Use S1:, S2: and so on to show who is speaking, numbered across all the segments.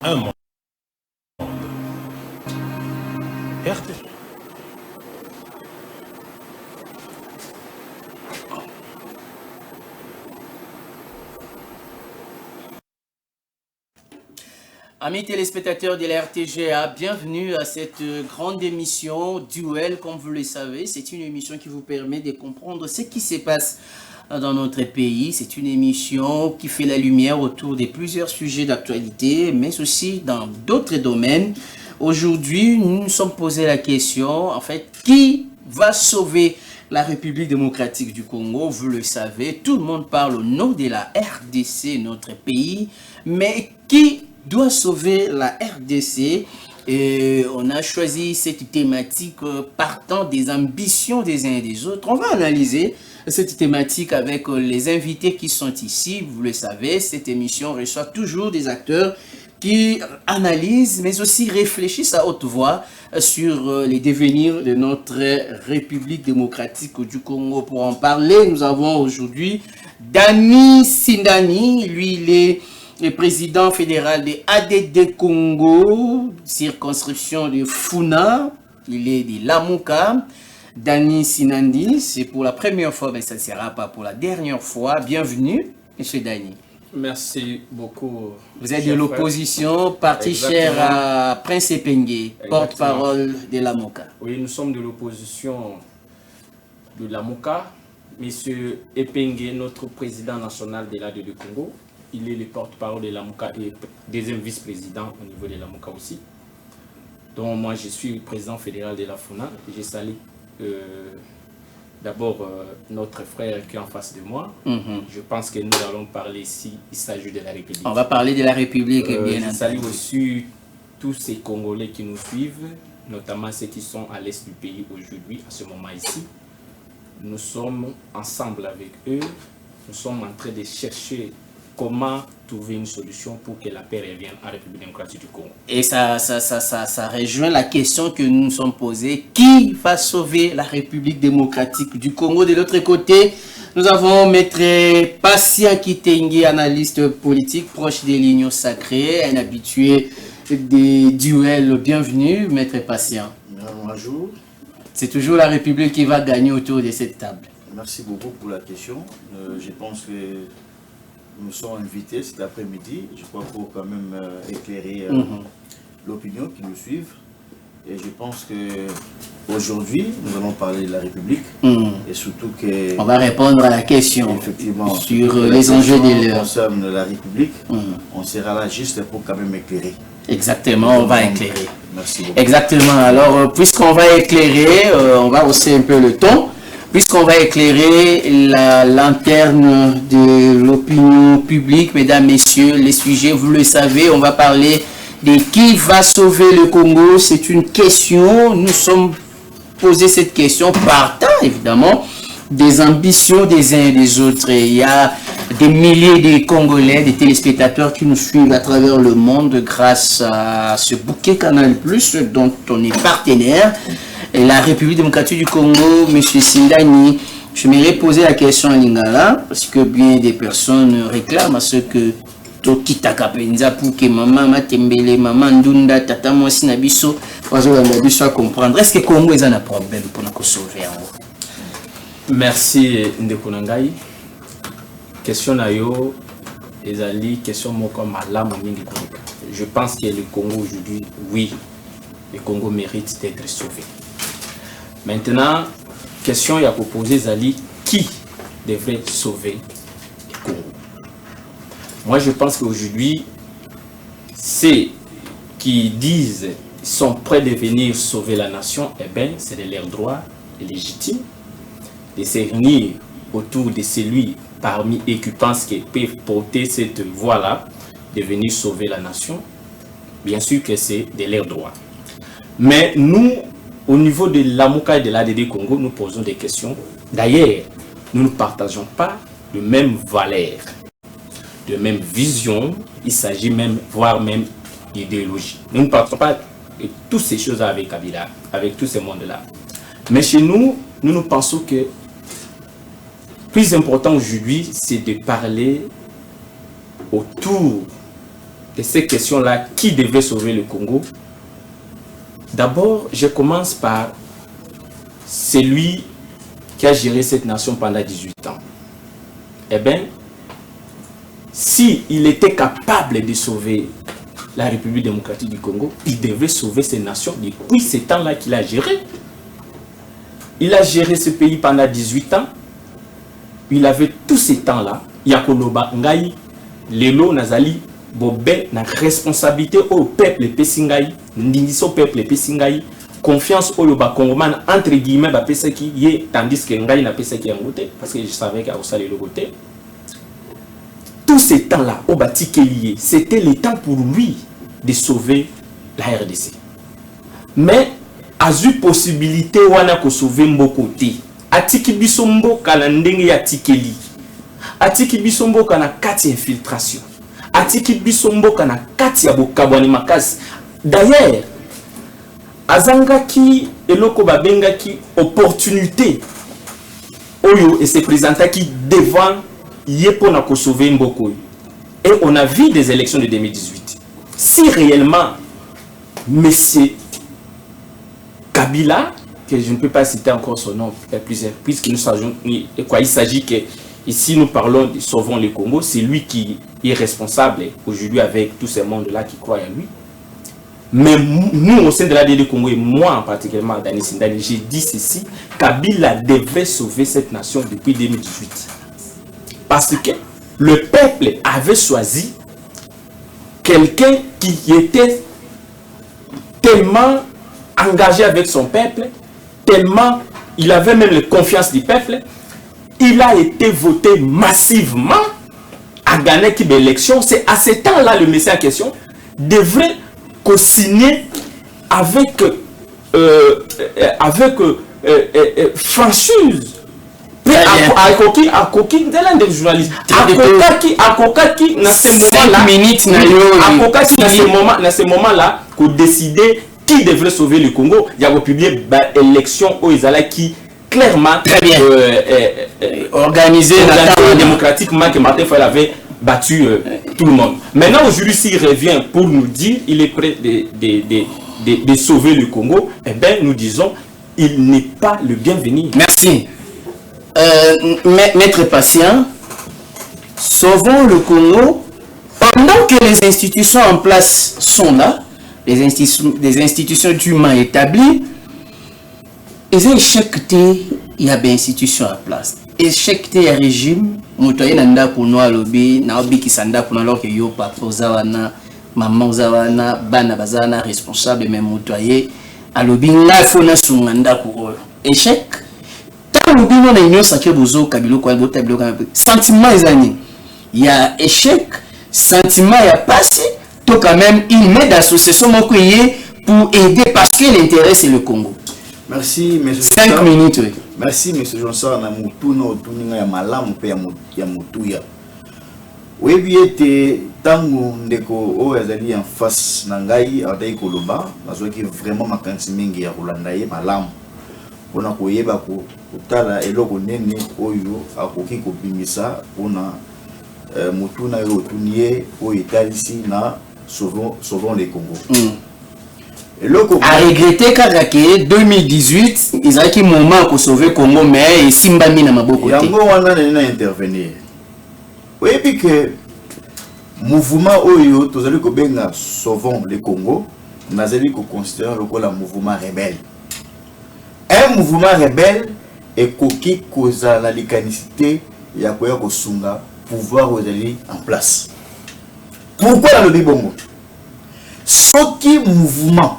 S1: Un monde. RT.
S2: Amis téléspectateurs de la RTGA, bienvenue à cette grande émission Duel. Comme vous le savez, c'est une émission qui vous permet de comprendre ce qui se passe dans notre pays. C'est une émission qui fait la lumière autour de plusieurs sujets d'actualité, mais aussi dans d'autres domaines. Aujourd'hui, nous nous sommes posé la question, en fait, qui va sauver la République démocratique du Congo? Vous le savez, tout le monde parle au nom de la RDC, notre pays, mais qui doit sauver la RDC? Et on a choisi cette thématique partant des ambitions des uns et des autres. On va analyser cette thématique avec les invités qui sont ici. Vous le savez, cette émission reçoit toujours des acteurs qui analysent, mais aussi réfléchissent à haute voix sur les devenirs de notre République démocratique du Congo. Pour en parler, nous avons aujourd'hui Dani Sindani. Lui, il est le président fédéral de ADD Congo, circonscription de Funa. Il est de Lamuka. Dani Sindani, c'est pour la première fois, mais ça ne sera pas pour la dernière fois. Bienvenue, monsieur Dani.
S3: Merci beaucoup.
S2: Vous êtes de l'opposition, parti cher à Prince Epengue, porte-parole de Lamuka.
S3: Oui, nous sommes de l'opposition de Lamuka. Monsieur Epengue, notre président national de l'ADD Congo, il est le porte-parole de Lamuka et deuxième vice-président au niveau de Lamuka aussi. Donc moi, je suis le président fédéral de la FUNA. Je salue d'abord notre frère qui est en face de moi. Je pense que nous allons parler ici, il s'agit de la République.
S2: On va parler de la République, bien entendu.
S3: Je salue aussi tous ces Congolais qui nous suivent, notamment ceux qui sont à l'est du pays aujourd'hui, à ce moment ici. Nous sommes ensemble avec eux, nous sommes en train de chercher comment trouver une solution pour que la paix revienne à la République démocratique du Congo.
S2: Et ça rejoint la question que nous nous sommes posée. Qui va sauver la République démocratique du Congo? De l'autre côté, nous avons Maître Patient Kitenge, analyste politique, proche des lignes sacrées, un habitué des duels. Bienvenue, Maître Patient.
S4: Bonjour.
S2: C'est toujours la République qui va gagner autour de cette table.
S4: Merci beaucoup pour la question. Je pense que nous sommes invités cet après-midi, je crois, pour quand même éclairer l'opinion qui nous suivent. Et je pense qu'aujourd'hui, nous allons parler de la République. Et surtout que...
S2: On va répondre à la question,
S4: effectivement,
S2: sur les enjeux de l'heure.
S4: Concerne la République, on sera là juste pour quand même éclairer.
S2: Exactement, on va éclairer.
S4: Merci beaucoup.
S2: Exactement. Alors, puisqu'on va éclairer, on va hausser un peu le ton. Puisqu'on va éclairer la lanterne de l'opinion publique, mesdames, messieurs, les sujets, vous le savez, on va parler de qui va sauver le Congo. C'est une question, nous sommes posé cette question partant, évidemment, des ambitions des uns et des autres. Et il y a des milliers de Congolais, des téléspectateurs qui nous suivent à travers le monde grâce à ce bouquet Canal+, dont on est partenaire. Et la République démocratique du Congo, M. Sindani, je m'aimerais poser la question à Lingala, parce que bien des personnes réclament à ce que Tokita Kapenza pour que maman Matembele, maman Ndunda, tata Mwasi Nabiso, soit comprendre. Est-ce que le Congo est un problème pour nous sauver?
S3: Merci Ndekunangai. Question nayo, ezali question moko malamu mingi. Je pense que le Congo aujourd'hui, oui, le Congo mérite d'être sauvé. Maintenant, question à poser Zali, qui devrait sauver le Congo? Moi, je pense qu'aujourd'hui, ceux qui disent sont prêts de venir sauver la nation, eh bien, c'est de leur droit légitime de se réunir autour de celui parmi eux qui pensent qu'ils peuvent porter cette voie-là, de venir sauver la nation. Bien sûr que c'est de leur droit. Mais nous, au niveau de Lamuka et de l'ADD Congo, nous posons des questions. D'ailleurs, nous ne partageons pas de mêmes valeurs, de même vision. Il s'agit même, voire même d'idéologie. Nous ne partageons pas de toutes ces choses avec Kabila, avec tous ces mondes-là. Mais chez nous, nous pensons que plus important aujourd'hui, c'est de parler autour de ces questions-là, qui devait sauver le Congo? D'abord, je commence par celui qui a géré cette nation pendant 18 ans. Eh bien, s'il était capable de sauver la République démocratique du Congo, il devait sauver ces nations depuis ces temps-là qu'il a géré. Il a géré ce pays pendant 18 ans. Il avait tous ces temps-là. Yakoloba Ngai, Lelo Nazali, Bobé, na responsabilité au peuple Pessingai, Ndindiso peuple Pessingai, confiance au Yoba Congoman, entre guillemets, Pesaki Ye, tandis que Ngai n'a Pesaki en côté, parce que je savais qu'il y a le côté. Tous ces temps-là, au Batikelier, c'était le temps pour lui de sauver la RDC. Mais, a eu possibilité wana ko sauver Mbokote. Atiki bisombo kana ndenge ya tikeli. Atiki bisombo kana kati infiltration. Atiki bisombo kana kati ya bokabwani makasi. D'ailleurs, azangaki eloko babengaki opportunité oyo et se présentaki devant yepona ko sauver Mboko. Et on a vu des élections de 2018. Si réellement monsieur Kabila, que je ne peux pas citer encore son nom, puisqu'il s'agit que ici nous parlons de Sauvons le Congo, c'est lui qui est responsable aujourd'hui avec tous ces mondes-là qui croient en lui. Mais nous, au sein de la DD Congo, et moi en particulier, Dani Sindani, j'ai dit ceci, Kabila devait sauver cette nation depuis 2018. Parce que le peuple avait choisi quelqu'un qui était tellement engagé avec son peuple, tellement il avait même la confiance du peuple, il a été voté massivement à gagner l'élection. C'est à ce temps-là le message en question devrait co-signer avec franchise. À coquille de l'un des journalistes. À coquille dans ce moment-là, qu'on décidait qui devrait sauver le Congo. Il y a publié l'élection où ils allaient qui clairement
S2: très bien organisé
S3: démocratiquement que Martin Fayol avait battu tout le monde. Maintenant aujourd'hui s'il revient pour nous dire il est prêt de sauver le Congo, eh bien nous disons il n'est pas le bienvenu.
S2: Merci. Maître Patient, sauvons le Congo pendant que les institutions en place sont là, des institutions dûment établies. Ils ont échecté, il y a des institutions en place. Échecté le régime, motoye nanda kuno lobby, na obi kisanda kuno alors que yo papa zawana, maman zawana, bana bazana responsable même motoye, a lobby na fona sunganda ko échec. Tant lobby non union sacré bozo kabilo kwa botabilo kana sentiment ezani. Il y a échec, sentiment il y a passé, tout quand même il met d'association mokoye pour aider parce que l'intérêt c'est le Congo.
S4: Merci, M.
S2: 5 minutes, oui.
S4: Merci, M. Johnson. Na mutuna otuninga ya malamu pe ya mutuya. Webi ete tangu ndeko o ezali en face na ngai adai koloba, nazoki vraiment makansi mingi ya kolanda ye malamu. Pona koyeba ko kutala eloko nene oyo akoki kobimisa pona mutuna yo otunie o etalisi na sauvons les Congo.
S2: A regretté que 2018, ils ont eu un moment pour sauver le Congo, mais ils sont pas mis dans ma boîte.
S4: Il y a un moment où on a intervenir. Oui, puis que mouvement Oyo, tous les Kobenga sauvons le Congo, nous avons considéré le mouvement rebelle. Un mouvement rebelle est qui cause la licanicité et à quoi sunga pouvoir aujourd'hui en place. Pourquoi le Bibongo? Ce qui mouvement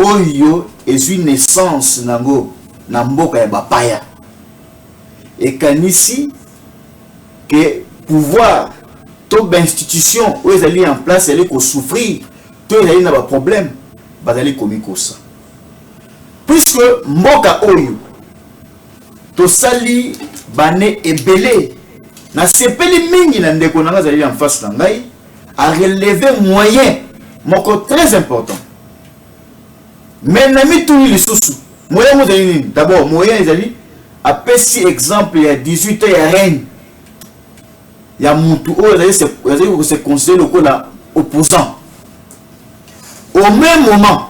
S4: Oyo est une naissance nango na mboka ya bapaya et kanisi que pouvoir toute institution où ils allaient en place elle est souffrir tout ils allaient na ba problème bazali komiko ça puisque mboka oyo to sali bané ebelé na sepeli mingi na ndeko nanga zali en face na ngai a relever moyen moko très important. Mais nami tout les sous moyen d'abord moyen ezali a petit exemple il y a 18 ans il y a rien il y a mutu o ezali se conseiller le kola opposant. Au même moment,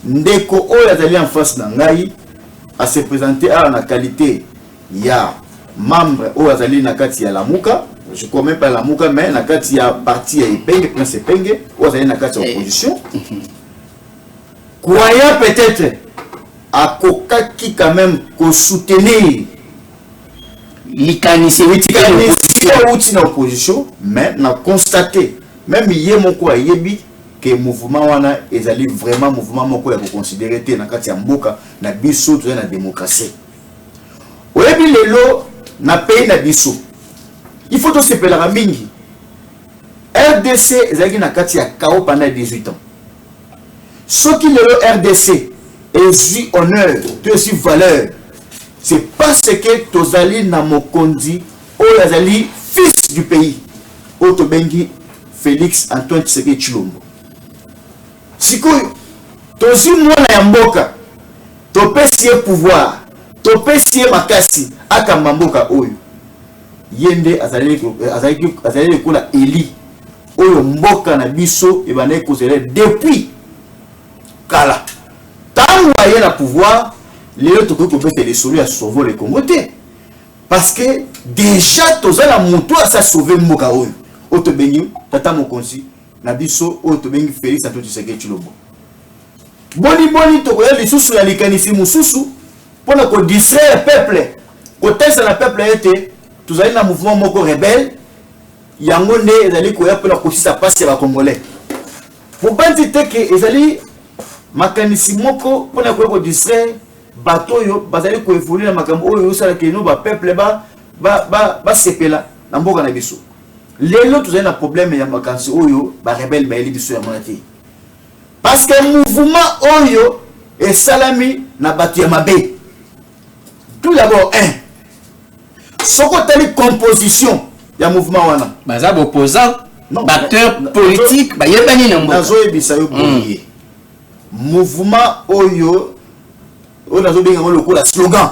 S4: Ndeko Oyazali en face d'Angaï à se présenter à la qualité. Il y a membre Oyazali Nakati à la Mouka. Je ne connais même pas la Mouka, mais Nakati a parti à Ipenge, Prince Ipenge, Oyazali Nakati à opposition. Croyant peut-être à Kokaki quand même qu'on soutenir
S2: Likanisi
S4: outil d'opposition, mais on a constaté, même hier mon quoi que le mouvement wana ezali vraiment mouvement moko ya considérer te na kati ya mboka na biso to na démocratie. Oyebi lelo na pays na biso. Il faut to sepela mingi. RDC ezali na kati ya chaos pendant 18 ans. Ce qui le RDC est honneur, de aussi valeur. C'est parce que Tozali na mokondi Oyazali fils du pays. Otobengi Félix Antoine Tshisekedi Tshilombo. Sikoyo tozi mwana ya mboka topesi ye pouvoir topesi ye makasi akamba mboka oyo yende azali kola eli oyo mboka na biso ebana kozela depuis kala tango aye na pouvoir lelo tokoki kopesa lesolo ya sauver le Congo te parce que déjà tozala moto asa sauver mboka oyo otobengi tata mokonzi na biso oyo tobengi Félix Antoine Tshisekedi Tshilombo. Boni tokoya lisusu ya likanisi mususu pona ko distraire peuple ko tesa na peuple ete tozali na mouvement moko rebelle yango nde ezali koya pona ko sisa passe ya congolais. Pour bandi te ke ezali makanisi moko pona ko distraire bato yo bazali ko évoluer na makambo oyo sala ke no ba peuple ba sepela na mboka na biso. Lelo tozali na problème ya makanisi oyo ba rebelle ba eli biso ya monate. Parce que le mouvement oyo est salami na batu ya mabe. Tout d'abord soko tali composition ya mouvement wana.
S2: Baza opposant, batteur politique, ba yebani na mboka.
S4: Nazo ebisa yo boye. Mouvement oyo nazo benga ngolo la slogan.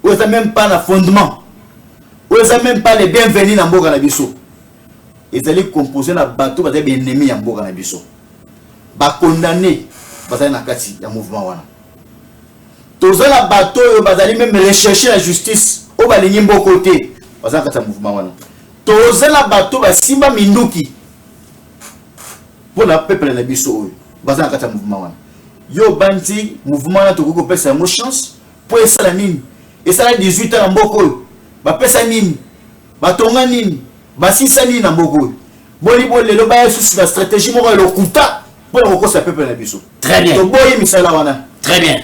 S4: Oyo ça même pas na fondement. Oyo ça même pas les bienvenus na mboka na biso. Ezali composé na bato ba des ennemis ya mboka na biso. Ba condamné bazali na kati ya mouvement wana. Tozala bato yo bazali même rechercher la justice o balingi mboko te bazali kati ya mouvement wana. Tozala bato basimba minduki pour la peuple na biso oyo bazali kati ya mouvement wana. Yo bandi mouvement wana tokoko pesa mo chance pour esala nini? Esala 18 ans na mboko oyo. Ba pesa nini? Batonga nini? Basisa nini na mboko oyo? Boli lelo ba yesu la stratégie moko lokuta.
S2: Très bien. Très bien.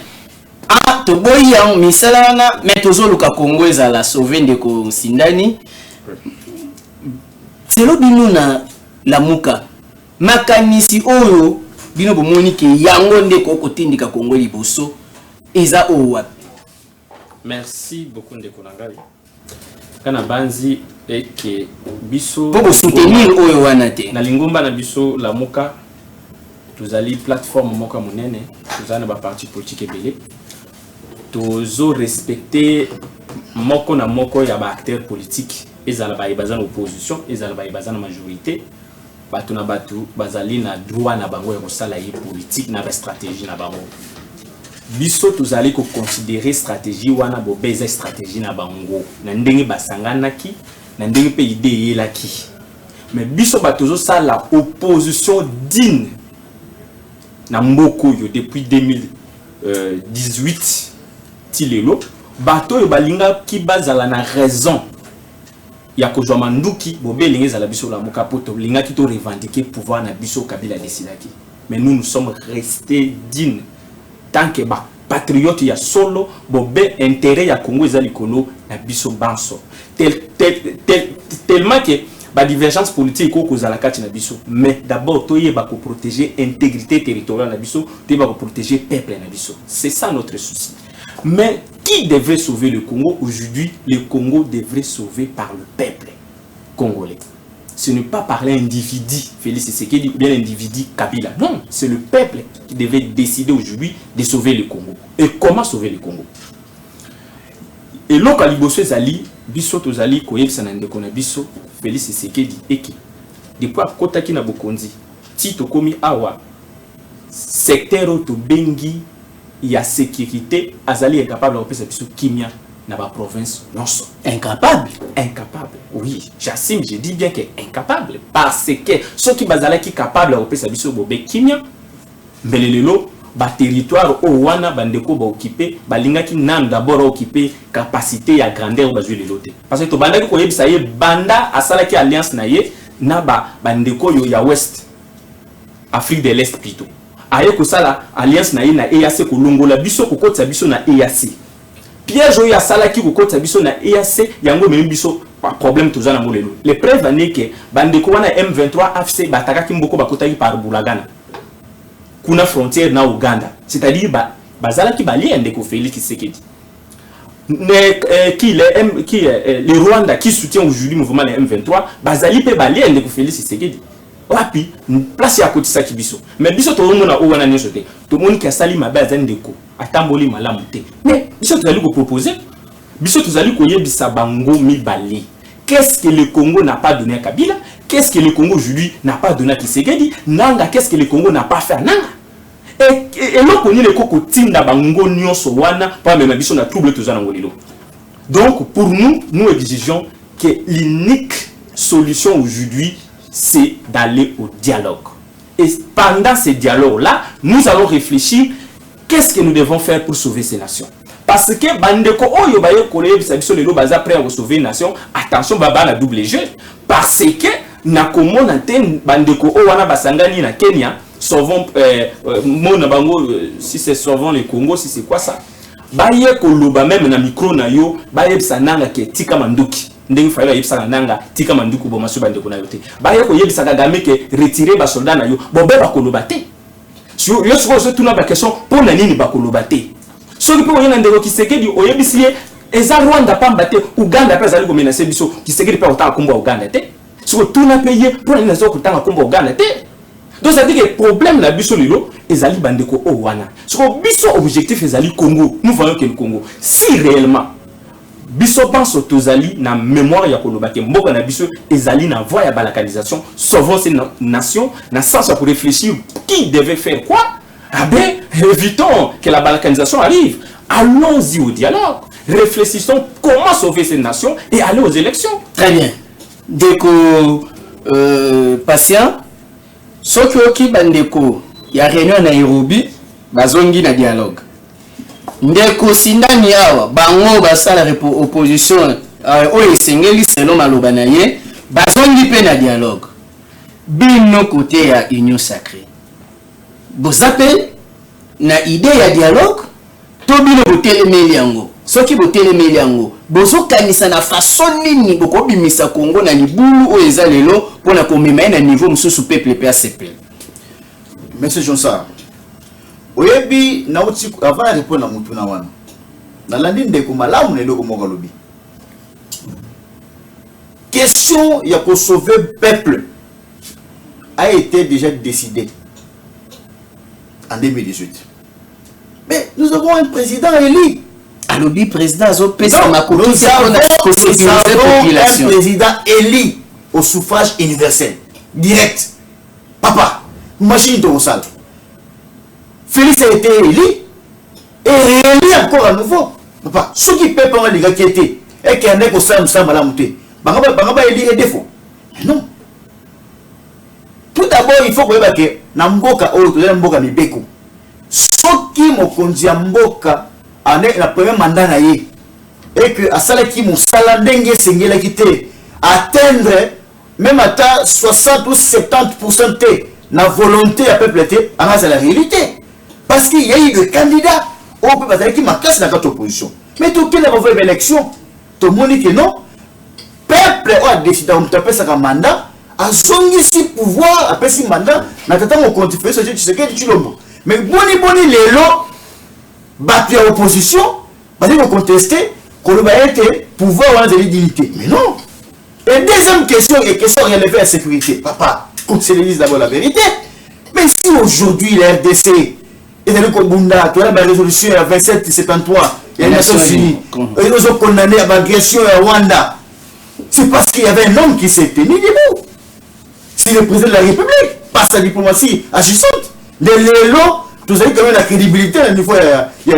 S2: Ah, toboyi ya misala wana mais tozoluka Congo ezala sauver ndeko Sindani. Selo bino na la muka. Makanisi oyo bino bomoni ke yango ndeko kotindika Congo liboso eza owa.
S3: Merci beaucoup ndeko nangai. Kana banzi eke biso
S2: pour soutenir oyo wana te.
S3: Na lingomba na biso la muka. Tozali plateforme moko monene tozana ba parti politique ebele tozo respecter moko na moko ya ba acteur politique ezala ba bazana opposition ezala ba bazana majorité bato na bato bazali na droit na bango ya kosala ye politique na ba stratégie na bango biso tozali ko considérer stratégie wana bo beza stratégie na bango na ndenge basanganaki na ndenge pe idée yelaki mais biso bato zo sala opposition digne na mboko yo depuis 2018 tilelo bato yo balinga ki bazala na raison ya ko jwa manduki bobe linga za la biso la moka poto linga ki to revendiquer pouvoir na biso Kabila décidaki mais nous sommes restés dignes tant que ba patriote ya solo bobe intérêt ya Congo ezali kono na biso banso tellement que ba divergence politique ko kozala kati na biso mais d'abord toye ba ko protéger intégrité territoriale na biso toye ba ko protéger peuple na biso c'est ça notre souci mais qui devrait sauver le Congo aujourd'hui? Le Congo devrait sauver par le peuple congolais. Ce n'est pas par l'individu Félix Tshisekedi ou bien l'individu Kabila, non, c'est le peuple qui devait décider aujourd'hui de sauver le Congo. Et comment sauver le Congo? Et lorsqu'à Liboso Zali biso tozali koyebisa na ndeko na biso Félix Tshisekedi eki depuis akotaki na bokonzi ti tokomi awa secteur to bengi ya sécurité azali incapable de faire kimia na ba province nyonso.
S2: Incapable.
S3: Oui, j'assume, je dis bien que incapable parce que ceux qui bazala qui capable de faire biso bobe kimia mbelelelo ba territoire o wana bandeko ba occuper balinga ki nan d'abord occuper capacité ya grandeur ba jouer l'autre parce que to banda ko yebisa ye banda asala ki alliance na ye na ba bandeko yo ya West Afrique de l'Est plutôt aye ko sala alliance na ye na EAC ko longola biso ko kotsa biso na EAC piège oyo asala ki ko kotsa biso na EAC yango même biso problème toza na molelo les preuves n'est que bandeko wana M23 AFC bataka ki mboko bakotaki par Bulagana kuna frontière na Uganda, c'est-à-dire bazala ki balien ndeko Félix Tshisekedi. Le Rwanda qui soutient aujourd'hui le mouvement de M23, bazali pe balien ndeko Félix Tshisekedi. Wapi place ya kotisa ki biso. Mais biso to mona o wana nyoso te. To moni ki asali mabaza ndeko atamboli malamu te. Mais biso tozali ko proposer, biso tozali ko yebisa bango mibali. Qu'est-ce que le Congo n'a pas donné à Kabila? Qu'est-ce que le Congo aujourd'hui n'a pas donné à Tshisekedi? Nanga, qu'est-ce que le Congo n'a pas fait à Nanga? Et l'on connaît le Congo tinda bango nyonso wana pas même biso na trouble tous en ngolilo. Donc pour nous exigeons que l'unique solution aujourd'hui c'est d'aller au dialogue. Et pendant ce dialogue-là, nous allons réfléchir qu'est-ce que nous devons faire pour sauver ces nations. Parce que bandeko oyo bayo kolé biso lelo baza prêt à sauver nation, attention baba na double jeu parce que na komona ten bandeko o wana basangani na Kenya sauvons mona bango si c'est sauvons le Congo si c'est quoi ça baye koloba même na micro na yo baye bisananga ke tika manduki ndenge fayela yebisa nanga tika manduku bo maso bandeko na yote baye ko yebisa Kagame ke retirer ba soldat na yo bo be ba koloba te yo so tuna ba question pour na nini ba koloba te so ki po yena ndeko Tshisekedi oyebisi ye eza Rwanda pamba te Uganda pe azali ko menacer biso Tshisekedi pe otaka kombo Uganda te so tuna payer pour na nini zo kutanga kombo Uganda te. Donc ça dit que le problème la biso lilo ezali bandeko o wana so biso objectif ezali Congo. Nous voyons que le Congo si réellement biso pense tozali na mémoire ya koloba ke mboka na biso ezali na voie ya balkanisation sauvons ces nations na sens pour réfléchir qui devait faire quoi. Ah ben, évitons que la balkanisation arrive. Allons-y au dialogue. Réfléchissons comment sauver ces nations et aller aux élections.
S2: Très bien. Deko patient, ce qui bandeko, il y a réunion à Nairobi, bazongi na dialogue. Ndeko sindani awa, bango basala opposition, oye sengeli selon maloba na ye, bazongi pe na dialogue. Bino côté ya union sacrée. Bozape na idée ya dialogue to bino botelemeli yango soki botelemeli yango bozo kanisa na façon nini boko bimisa Congo na libulu o eza lelo pona komema na niveau mususu peuple PACP.
S4: Monsieur Jonsa oyebi na uti avant de répondre na mutu na wana na landi ndeko malamu na eloko moko lobi question ya ko sauver peuple a été déjà décidée en 2018. Mais nous avons un président élu.
S2: Alors, le président a un
S4: président élu au suffrage universel. Direct. Papa, machine de salle. Félix a été élu et réélu encore à nouveau. Papa, ce qui peut pas les gars qui étaient et qui en est au sein de la montée. Bangaba élu et défaut. Non. Tout d'abord, il faut que Namboka ou Mboka Mibeko. Ce qui m'a conduit à Mboka en la première mandat naïe et que à ça qui m'a salandengue sengela quitté atteindre même à 60 ou 70% de la volonté à peuple était en la réalité. Parce qu'il y a eu des candidats au peuple qui m'a cassé dans notre opposition. Mais tout qui n'a pas fait l'élection, tout le monde dit que non. Peuple a décidé de taper ça comme mandat. A zongi si pouvoir après si mandat na tata mo continuer ce tu sais que tu l'ombo mais boni lelo battu à opposition parce que contester qu'on va être pouvoir ou de dignité mais non. Et deuxième question est question relevée à la sécurité papa qu'on se dise d'abord la vérité mais si aujourd'hui la RDC et dans le Kobunda tu as la résolution à 2773 il y a les Nations Unies ils ont condamné à l'agression à Rwanda c'est parce qu'il y avait un homme qui s'est tenu debout. c'est le président de la République, pas sa diplomatie agissante. Les lots, vous avez quand même la crédibilité au niveau des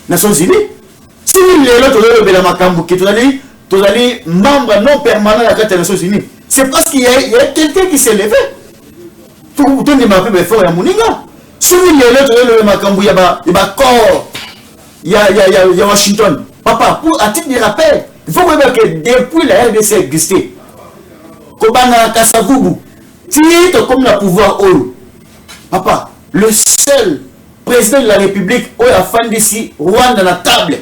S4: Nations Unies. Si les lots, vous allez membre non permanent de la carte des Nations Unies, c'est parce qu'il y a quelqu'un qui s'est levé. Pour vous donner ma peu fort à Mouninga. Si les lots, il y a corps, il y a Washington. Papa, pour à titre de rappel, il faut voir que depuis la RDC existait, Kobana Kasavubu, titre comme le pouvoir haut. Papa, le seul président de la République où a fait d'ici Rwanda la table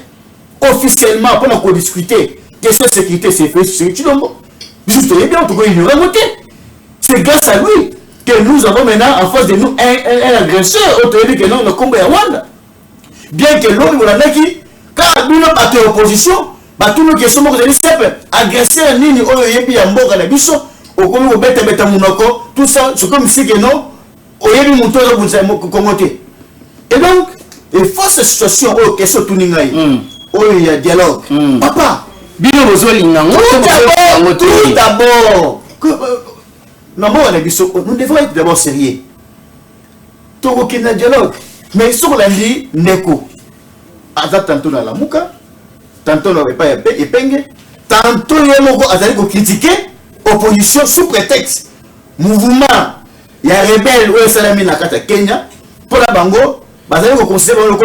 S4: officiellement pour nous discuter question de sécurité, c'est fait sur juste bien, en tout cas, il nous a voté. C'est grâce à lui que nous avons maintenant en face de nous un agresseur autre que non, le combat à Rwanda. Bien que l'autre, on a qui, quand nous avons été opposition, tout le questions que vous avez simple, agresseur nini oyo yebi ya mboka na biso, okomi ko beta munoko, tout ça, c'est comme si que non, oyebi muto za bunza komote. Et donc, et face à cette situation oyo question tuningai, oyo il y a dialogue. Papa,
S2: bino bozoli nango,
S4: tout d'abord, nous devons être d'abord sérieux. Toko kina dialogue, mais sur l'andi neko, aza tantôt dans la muka. Tantôt on n'aurait pas épinglé, tantôt il y a un critiquer opposition sous prétexte mouvement, il y a rebelle ou salami na kata Kenya pour la bango, bazali ko considérer le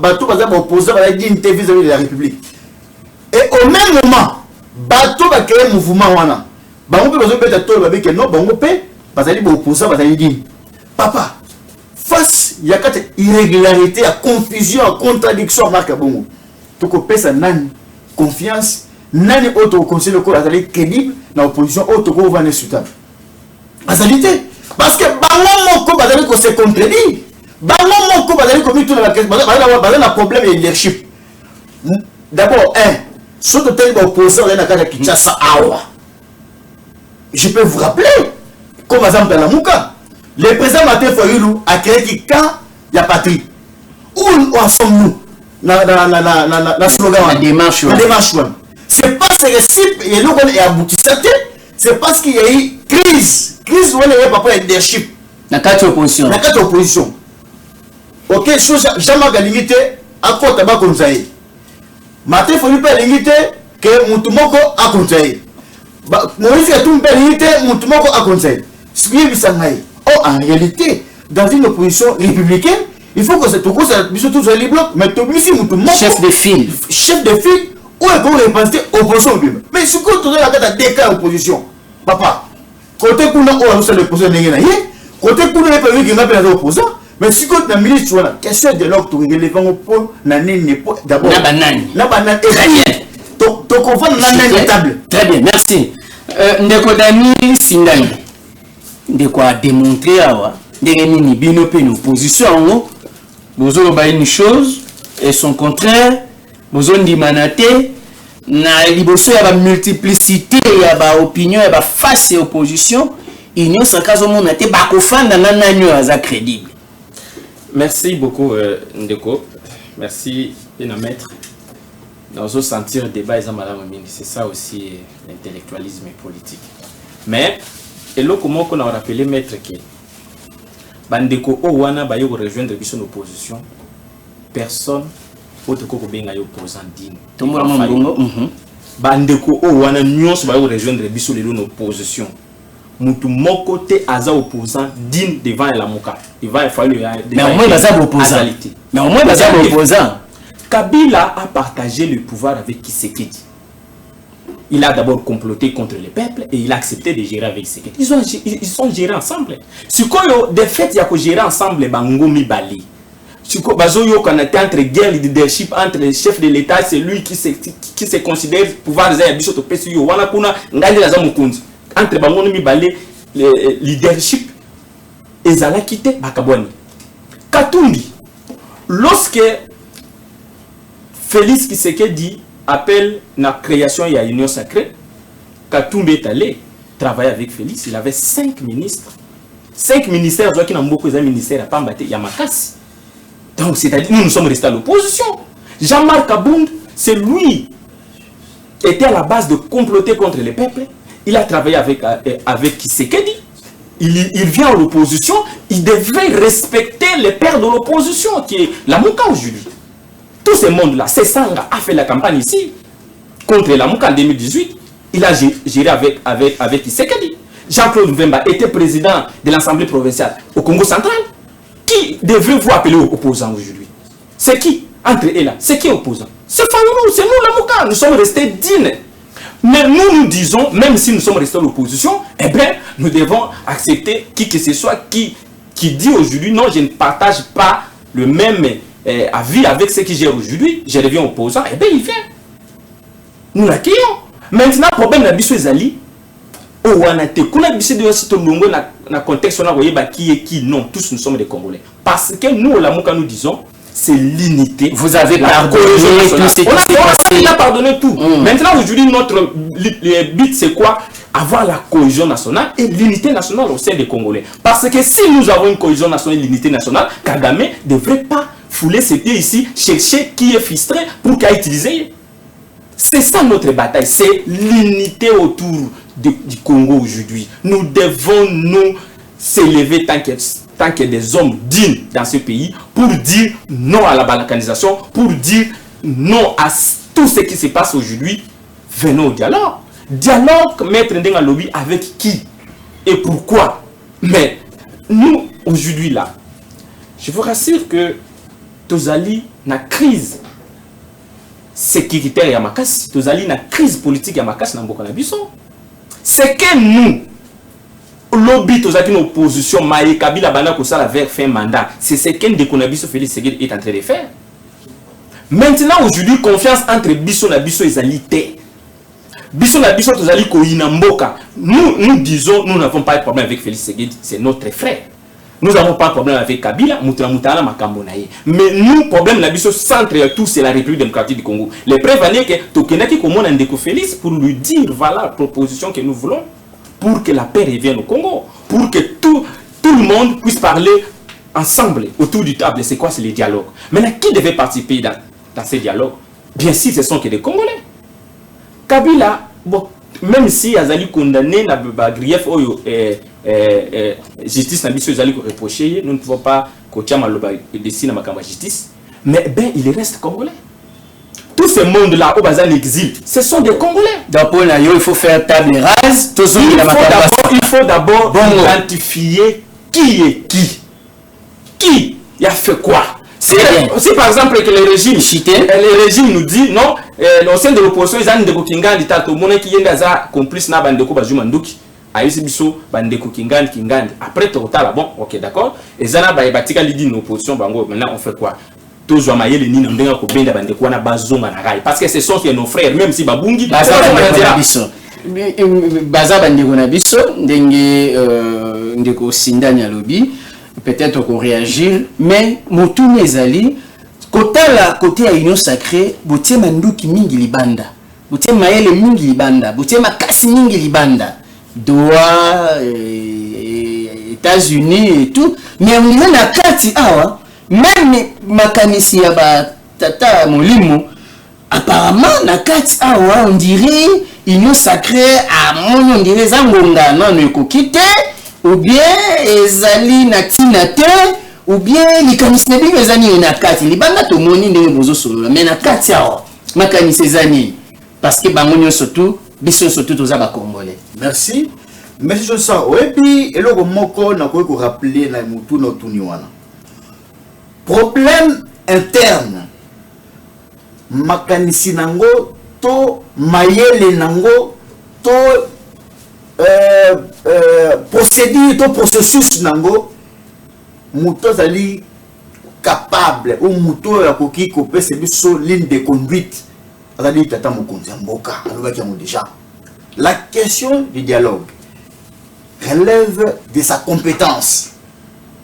S4: bateau bazali opposé à la dignité vis-à-vis de la République. Et au même moment, bateau va créer mouvement wana. Bango peut bazali peut-être tout le que non bango peut bazali opposé bazali digne. Papa, face il y a quatre irrégularités, à confusion, à contradiction marque bongo. Donc on pèse nani confiance, nani autre conseil le corps azali crédible dans l'opposition autre qu'on va ne soutenir. Azalité parce que bango moko bazali ko se contredire. Bango moko bazali ko mitu na bazali na problème de leadership. D'abord surtout tel opposant dans la carte Kinshasa awa. Je peux vous rappeler comme exemple dans la Mouka, le président Martin Fayulu a créé qui quand il y a patrie. Où en sommes-nous? La slogan, la démarche. C'est parce que le CIP et l'Ogon est aboutissant, c'est parce qu'il y a eu crise. Crise où il y a pas de leadership.
S2: La carte opposition.
S4: La carte opposition. Ok, chose jamais limité à quoi tabac comme ça. Matin, il faut lui pas limiter que Moutoumoko a conseillé. Moïse a tout limité, Moutoumoko a conseillé. Ce qui est bisangaï. Oh, en réalité, dans une opposition républicaine, il faut que tout soit libre, mais tout
S2: chef de file.
S4: Chef de file, où est-ce qu'on représente opposition? Mais ce qu'on tourne la carte des cas opposition. Papa, côté qu'on a l'opposition, côté qu'on a pas vu qu'il y a des opposants, mais si on a un ministre, voilà, question de l'ordre, il est relevant pour d'abord.
S2: La banane.
S4: Très bien. Donc on va dans la table.
S2: Très bien, merci. Ndeko Dani Findani, de quoi démontrer à Ndeko Bino pe une opposition. Vous avez une chose et son contraire. Vous avez dit manaté. Na liboso ya ba multiplicité ya ba opinion ya ba face et opposition. Union sans cas au monde n'était pas confondre dans nanyo aza crédible.
S3: Merci beaucoup Ndeko. Merci bien maître. Dans ce sentir le débat madame Mini, c'est ça aussi l'intellectualisme politique. Mais et là comment qu'on a rappelé maître que Bandeko Owana ba yo rejoindre son opposition. Personne autre que benga yo opposant digne.
S2: Tomola Mbongo.
S3: Bandeko Owana nyonso ba yo rejoindre biso le opposition. Mutu moko te aza opposant digne devant la moka. Il va falloir
S2: mais au moins baza opposant. Mais au moins baza opposant.
S3: Kabila a partagé le pouvoir avec Tshisekedi. Il a d'abord comploté contre le peuple et il a accepté de gérer avec Tshisekedi. Ils sont gérés ensemble. Si quoi de fait il y a que gérer ensemble Bangomi Bali. Si quoi bazoyo qu'on était entre guerre leadership entre les chefs de l'État, c'est lui qui se considère pouvoir des habits sur PC yo wana kuna ngali la zamukunzi. Entre Bangomi Bali le leadership ezala quitté bakabwani. Katumbi lorsque Félix Tshisekedi appelle la création et à l'union sacrée. Katumbi est allé travailler avec Félix. Il avait 5 ministres. 5 ministères, qui n'ont beaucoup de ministères à Pambate, Yamakasi. Donc, c'est-à-dire, nous sommes restés à l'opposition. Jean-Marc Abound, c'est lui qui était à la base de comploter contre le peuple. Il a travaillé avec Tshisekedi. il vient à l'opposition, il devrait respecter les pères de l'opposition, qui est Lamuka aujourd'hui. Tout ce monde-là, Sesanga a fait la campagne ici, contre Lamuka en 2018. Il a géré avec Tshisekedi. Jean-Claude Mbemba était président de l'Assemblée provinciale au Congo central. Qui devrait vous appeler opposant aujourd'hui? C'est qui entre eux là? C'est qui opposant? C'est nous, c'est nous Lamuka. Nous sommes restés dignes. Mais nous disons, même si nous sommes restés à l'opposition, eh bien, nous devons accepter qui que ce soit qui dit aujourd'hui, non, je ne partage pas le même avis avec ce qui gère aujourd'hui, je deviens opposant, eh bien, il vient. Nous l'accueillons. Maintenant, le problème de la Zali, dans contexte, qui est qui, non, tous nous sommes des Congolais. Parce que nous, au Lamuka, nous disons, c'est l'unité.
S2: Vous avez pardonné tout ce qui s'est passé.
S3: On a pardonné tout. Maintenant, aujourd'hui, notre but, c'est quoi? Avoir la cohésion nationale et l'unité nationale au sein des Congolais. Parce que si nous avons une cohésion nationale et l'unité nationale, Kagame ne devrait pas fouler ses pieds ici, chercher qui est frustré pour qu'il utilise. C'est ça notre bataille, c'est l'unité autour du Congo aujourd'hui. Nous devons nous s'élever tant qu'il y a des hommes dignes dans ce pays pour dire non à la balkanisation, pour dire non à tout ce qui se passe aujourd'hui. Venons au dialogue. Dialogue, maître Ndenga Lobby, avec qui et pourquoi? Mais nous, aujourd'hui là, je vous rassure que Tozali n'a crise sécuritaire Yamakasi, Tozali n'a crise politique Yamakasi dans Mboka na biso. C'est que nous, lobby Tozali une opposition, Maï Kabila Bana Kosala vers fin mandat, c'est ce qu'un de Konabiso Félix Tshisekedi est en train de faire. Maintenant, aujourd'hui, confiance entre Biso et Biso et Zalité. Biso na Biso Tozali Koina Mboka. Nous disons, nous n'avons pas de problème avec Félix Tshisekedi, c'est notre frère. Nous n'avons pas de problème avec Kabila, Moutala Makambonaye. Mais nous, le problème de Biso centre tout, c'est la République démocratique du Congo. Les preuves années que Tokenaki Komon Ndeko Félix pour lui dire voilà la proposition que nous voulons pour que la paix revienne au Congo, pour que tout le monde puisse parler ensemble autour du table. C'est quoi? C'est le dialogue. Maintenant, qui devait participer dans ces dialogues? Bien sûr, ce sont que des Congolais. Kabila, bon, même si Azali condamné na grief oyo justice na biso Azali reproché, nous ne pouvons pas coacher maloba dessiner ma justice, mais ben il reste congolais. Tout ce monde là au bazar l'exil, ce sont des Congolais. D'abord il faut faire table rase, il faut d'abord identifier qui est qui a fait quoi. Si par exemple que le régime nous dit non, au sein de l'opposition, ils ont des Kingandi, tout le monde qui est complice na bandeko bajumanduki, aïsi biso bandeko Kingandi. Après total bon, ok d'accord. Et zana ba batika lidi une opposition bango, maintenant on fait quoi? Tous maye les nina ndenga ko benda bandeko na bazonga na rai parce que ce sont nos frères même si babungi
S2: baza bandeko na biso ndenge ndeko sindani ya lobi. Peut-être qu'on réagir, mais Motouni Ezali, côté à Union Sacrée, Boutier Manduki Mingi Libanda, Boutier Maël Mingi Libanda, Boutier Makasi Mingi Libanda, Doha, États-Unis et tout, mais on est à Kati Awa, même Makanisi Yaba Tata Molimo, apparemment, na Kati Awa, on dirait Union Sacrée, on dirait Zangonga, non, ne kokite. Ou bien ezali na tinate ou bien likanisi nebi ezani na kati libanda to moni ndenge bozo solo mais na kati awa makanisi ezani parce que bango nyonso surtout biso surtout toza ba congolais.
S4: Merci. Merci Johnson. Et puis eloko moko na ko rappeler na mutu no tuni wana. Problème interne. Makanisi nango to mayele nango to procédure, ton processus nango muto zali capable ou muto ya koki kopé c'est biso ligne de conduite azali tata mokonzi mboka alobaki yango déjà. La question du dialogue relève de sa compétence,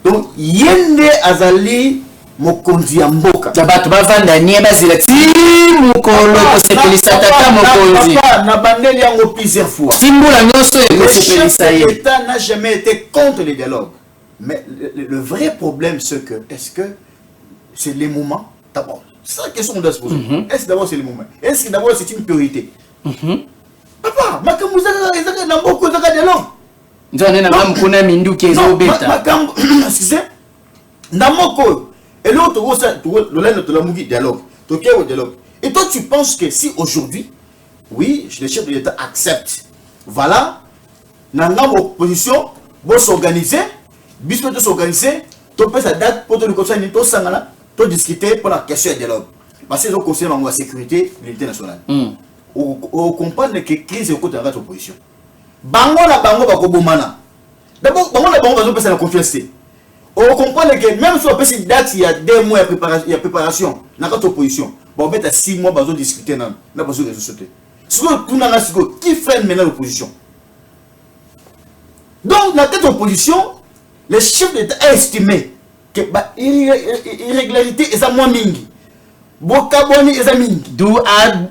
S4: donc yende azali mokonzi mboka
S2: bato bavanda nie bazila ti mukolo kosepelisa tata mokonzi
S4: na bandeli yango plusieurs fois.
S2: Simbula nyonso ekosepelisa ye.
S4: L'État n'a jamais été contre le dialogue, mais le vrai problème c'est que est-ce que c'est les moments d'abord, c'est la question qu'on doit se poser. Est-ce que d'abord c'est le moment, est-ce que d'abord c'est une priorité? Papa makamuza ezaka na mboko ezaka dialogue
S2: nzone na ngam kuna mindu kezo beta
S4: excusez namoko et l'autre le dialogue dialogue. Et toi tu penses que si aujourd'hui oui le chef de l'État accepte voilà nanga opposition vont s'organiser bispo de s'organiser to peut sa date pour te le conseil to sangana to discuter pour la question de dialogue parce que le conseil de la sécurité de l'unité nationale on comprend que crise est côté de l'opposition bango na bango bakobomana d'abord bango na bango bazopesa la confiance. On comprend que même si on peut se date il y a 2 mois il y a préparation dans notre opposition bon mettre 6 mois bazo discuter dans la bazo réseaux sociaux ce que tout na siko qui freine maintenant l'opposition. Donc dans cette opposition le chef d'État a estimé que irrégularité est à moins mingi bokaboni est à mingi
S2: d'où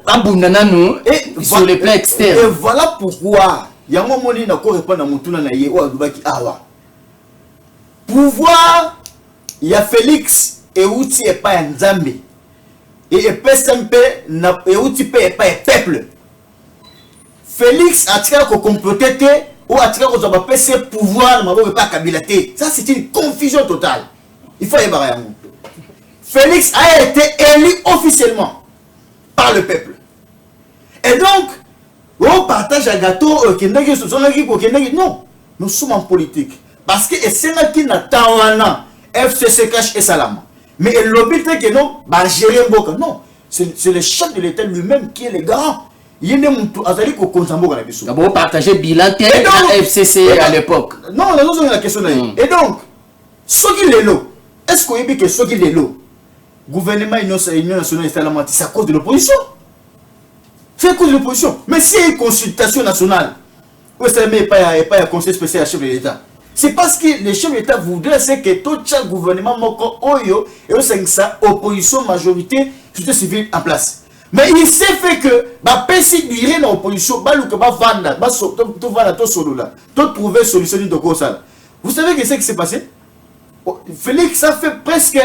S2: abundana nous et sur le plan externe
S4: et voilà pourquoi il y a un moment où on répond à mon tour na yé ou adubaki awa pouvoir il y a Félix et outil et pas Nzambe et PSMP na et outil et pas peuple. Félix a tiré qu'on comploter ou a tiré qu'on a passé pouvoir mais pas kabilate. Ça c'est une confusion totale. Il faut y avoir. Félix a été élu officiellement par le peuple. Et donc on partage un gâteau non, nous sommes en politique. Parce que c'est là qui n'attend pas FCC cache et salam. Mais l'objet que non, bah gérer Mboka. Non, c'est le chef de l'État lui-même qui est le garant. Il y a des gens qui ont
S2: d'abord partager bilan à FCC à l'époque.
S4: Non, c'est la question. Et donc, ce qui est l'eau, est-ce qu'on dit que ce qui est l'eau, gouvernement Union nationale c'est à cause de l'opposition. C'est à cause de l'opposition. Mais si il y a une consultation nationale, où est-ce qu'il n'y a pas un conseil spécial à chef de l'État? C'est parce que les chefs d'État voudraient que tout le gouvernement moko oyo et sa opposition majorité société civile en place. Mais il s'est fait que bah pesi durée dans l'opposition bah le que bah vendre bah tout vendre tout solo là tout trouver solution de quoi ça. Vous savez que c'est qui s'est passé? Félix ça fait presque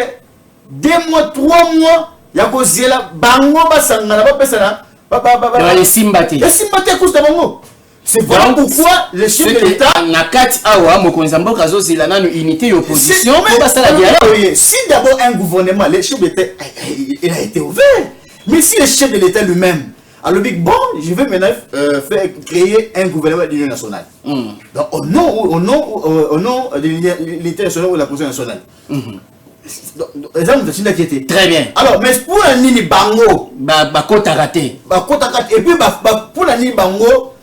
S4: 2 mois 3 mois ya ko zela bango ba sangana ba pesa na
S2: ba les simbati
S4: à cause de bango. C'est vraiment pourquoi le chef de l'État
S2: na kati awa mokonzi mboka zo zela na unité opposition ba sala dialogue.
S4: Si d'abord un gouvernement le chef de l'État il a été ouvert. Mais si le chef de l'État lui-même a le big bon, je vais maintenant faire créer un gouvernement de l'Union nationale. Donc au nom de l'unité nationale ou de la position nationale.
S2: Très bien.
S4: Alors, mais pour la nini bango,
S2: kota raté.
S4: Et puis pour la nini bango,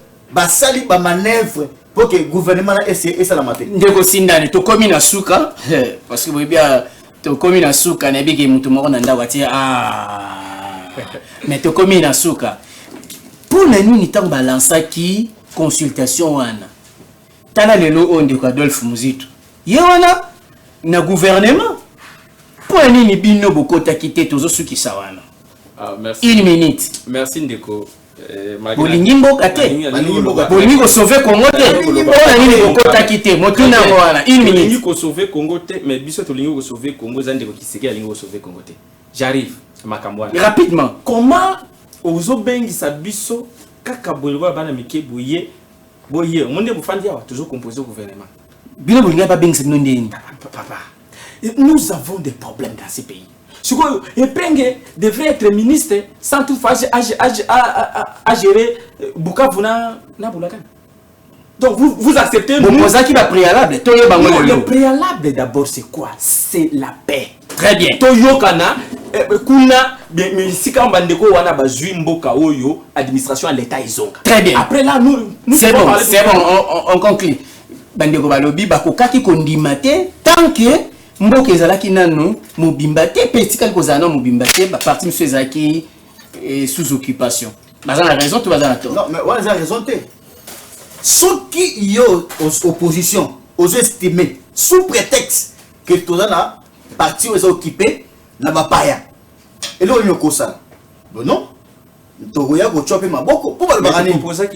S4: sali ba manœuvre pour que le gouvernement essaie ça la mater.
S2: Ndeko sindani to komi na suka parce que vous bien to komi na suka na bigi mutu moko na ndawa ti mais to komi na suka. Pour la nini tant balança qui consultation wana. Tala lelo onde ko Adolphe Muzitu. Ye wana na gouvernement. Pour la nini bino bokota kité tozo suki sawana.
S3: Merci.
S2: 1 minute.
S3: Merci Ndeko.
S2: Bolingimbo kate bolingo sauver Congo te ona nini bokota kite motuna wana 1 minute
S3: bolingi ko sauver Congo te mais biso to lingi ko sauver Congo zande ko kiseki lingi ko sauver Congo te j'arrive makambwana
S2: rapidement
S3: comment ozo bengisa biso kaka bolingo bana mike boye monde bufandi awa toujours composer au gouvernement
S2: bino bolinga ba bengisa bino ndeni
S3: papa nous avons des problèmes dans ce pays. Epenge devrait être ministre sans toutefois à gérer Bukavu na Bulakan. Donc vous acceptez
S2: nous qui va préalable.
S3: Le préalable d'abord c'est quoi? C'est la paix.
S2: Très bien.
S3: Toyokana kuna sika mbandeko wana bazui mboka oyo administration à l'état izonga.
S2: Très bien.
S3: Après là nous
S2: c'est bon, on conclut. Bandeko balobi bakokaki kondimate tant que mboka ezalaki nanu mobimba te petika kozana mobimba te ba parti monsieur ezaki sous occupation bazana raison to bazana tort.
S4: Non mais on a raison te ceux qui yo opposition aux estimés sous prétexte que tozana parti aux occupé na bapaya et là on yoko ça non togoya ko choper maboko pour ba bagani non
S3: c'est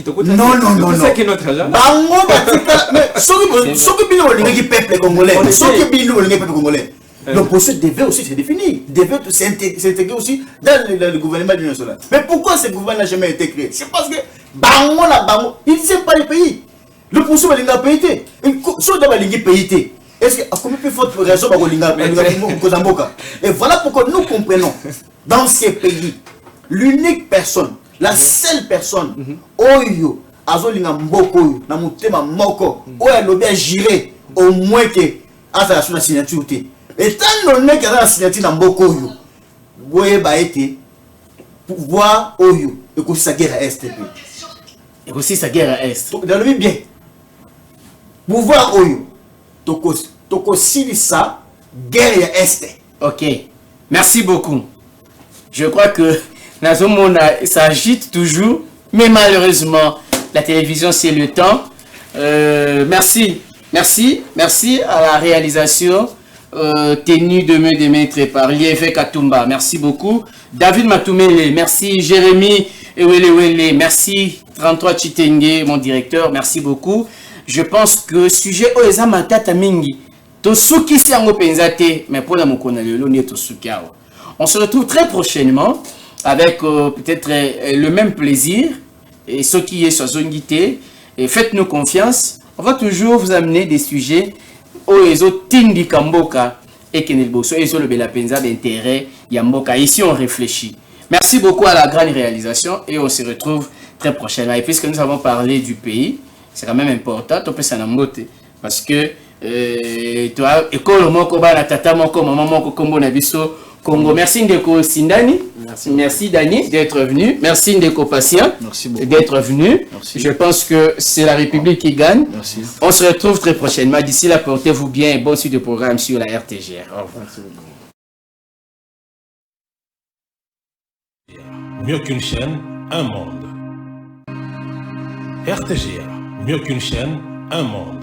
S3: que notre agent
S4: bango batika mais soki bino lingi peuple congolais soki bino lingi peuple congolais l'opposition devait aussi se définir devait s'intégrer aussi dans le gouvernement de l'Union nationale. Mais pourquoi ce gouvernement n'a jamais été créé? C'est parce que bango il ne sait pas le pays Le poursuivre va payer. Si on doit payer, est-ce que combien de fois de raison et voilà pourquoi nous comprenons dans ces pays l'unique personne, la seule personne, Oyo, Azolinga Mboko, Namutema Moko, Oyo bien géré au moins que à la signature. Et tant qu'on est la signature dans Mboko, Boye Baete, pouvoir Oyo, et que sa guerre à Est.
S2: Et aussi sa guerre à Est.
S4: Dans le bien. Pouvoir Oyo, Toko Silisa, guerre à Est.
S2: Ok, merci beaucoup. Je crois que Nazomona s'agite toujours, mais malheureusement, la télévision c'est le temps. Merci à la réalisation tenue de me démettre par Lieve Katumba. Merci beaucoup. David Matoumele, merci. Jérémy Ewelewele, merci. 33 Chitenge, mon directeur, merci beaucoup. Je pense que sujet Oeza Matata Mingi, Tosuki Siango Penzate, mais pour la Mokona Lelo, Tosuki. On se retrouve très prochainement avec peut-être le même plaisir. Et ceux qui est sur Zongité, faites-nous confiance. On va toujours vous amener des sujets Oezo Tindi Kamboka et Kenelboso, Oezo le Belapenza d'intérêt Yamboka. Ici, on réfléchit. Merci beaucoup à la grande réalisation et on se retrouve très prochainement. Et puisque nous avons parlé du pays, c'est quand même important, parce que toi, école moko ba tata moko maman moko kombo na biso Congo. Merci Ndeko Sindani. Merci Dani d'être venu. Merci Ndeko Patient d'être venu. Merci. Je pense que c'est la République qui gagne. Merci. On se retrouve très prochainement. D'ici là, portez-vous bien et bonne suite de programme sur la RTGR. Au revoir.
S1: Mieux qu'une chaîne, un monde. RTGR, mieux qu'une chaîne, un monde.